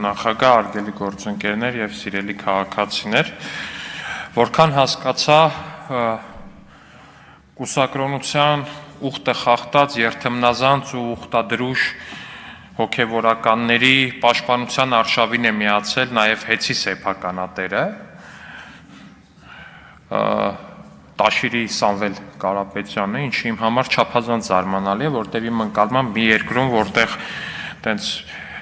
Նախագահ, արգելի գործընկերներ եւ սիրելի քաղաքացիներ, որքան հասկացա, կուսակրոնության ուխտը խախտած, երթմնազանց ու ուխտադրուժ հոգևորականների պաշտպանության արշավին է միացել նաեւ հեծի սեփականատերը, Տաշիրի Սամվել Կարապետյանը, ինչը իմ համար չափազանց զարմանալի է, որտեղ իմ ընկալմամբ մի երկրում, որտեղ տենց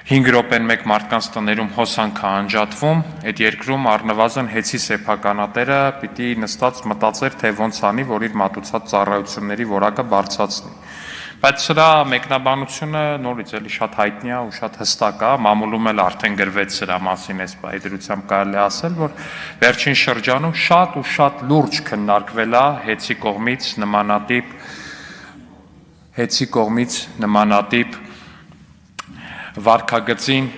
5 րոպեն մեկ մարդկանց տներում հոսանք է անջատվում, այդ երկրում առնվազն հեծի սեփականատերը պիտի նստած մտածեր, թե ոնց անի, որ իր մատուցած ծառայությունների որակը բարձրացնի։ Բայց սրա մեկնաբանությունը նորից էլի շատ հայտնի է ու շատ հստակ է, մամուլում էլ արդեն գրվեց սրա մասին, այս պայդրությամբ կարելի ասել, որ վերջին շրջանում շատ ու շատ լուրջ քննարկվել է հեծի կողմից նմանատիպ վարքագծին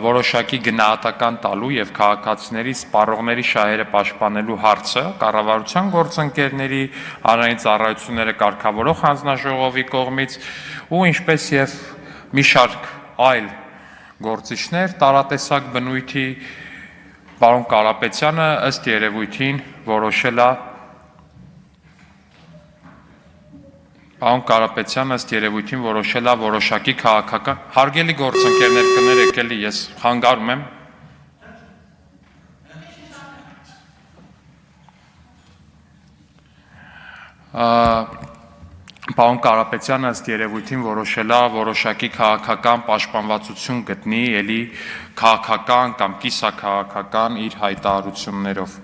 որոշակի գնահատական տալու եւ քաղաքացիների սպառողների շահերը պաշտպանելու հարցը կառավարության գործընկերների, հանրային ծառայությունները կարգավորող հանձնաժողովի կողմից ու ինչպես եւ մի շարք այլ գործիչներ տարատեսակ բնույթի պարոն Կարապետյանը ըստ երևույթին որոշել է որոշակի քաղաքական հարգելի գործընկերներ կներեք էլի ես խանգարում եմ Պարոն Կարապետյանը ըստ երևույթին որոշել է որոշակի քաղաքական պաշտպանվածություն գտնի էլի քաղաքական կամ կիսաքաղաքական իր հայտարարություններով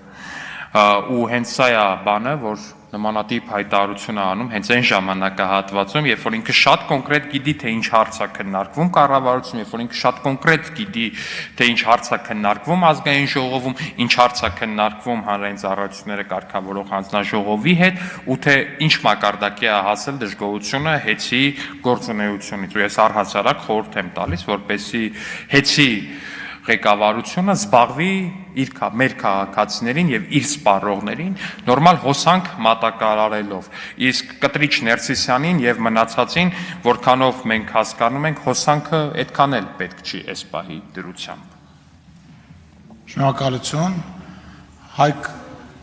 ու հենց սա է բանը, որ նմանատիպ հայտարարություն է անում հենց այն ժամանակահատվածում, երբ որ ինքը շատ կոնկրետ գիտի, թե ինչ հարց է քննարկվում կառավարությունում, երբ որ ինքը շատ կոնկրետ գիտի, թե ինչ հարց է քննարկվում ազգային ժողովում, ինչ հարց է քննարկվում հանրային ծառայությունները կարգավորող հանձնաժողովի հետ, ու թե ինչ մակարդակի է հասել դժգոհությունը հեծի գործունեությունից։ Ու ես առհասարակ խորհուրդ եմ տալիս, որպեսզի հեծի ղեկավարությունը զբաղվի մեր քաղաքացիներին եւ իր սպառողներին նորմալ հոսանք մատակարարելով, իսկ Կտրիչ Ներսիսյանին եւ մնացածին, որքանով մենք հասկանում ենք, հոսանքը այդքան էլ պետք չի այս պահի դրությամբ։ Շնորհակալություն, Հայկ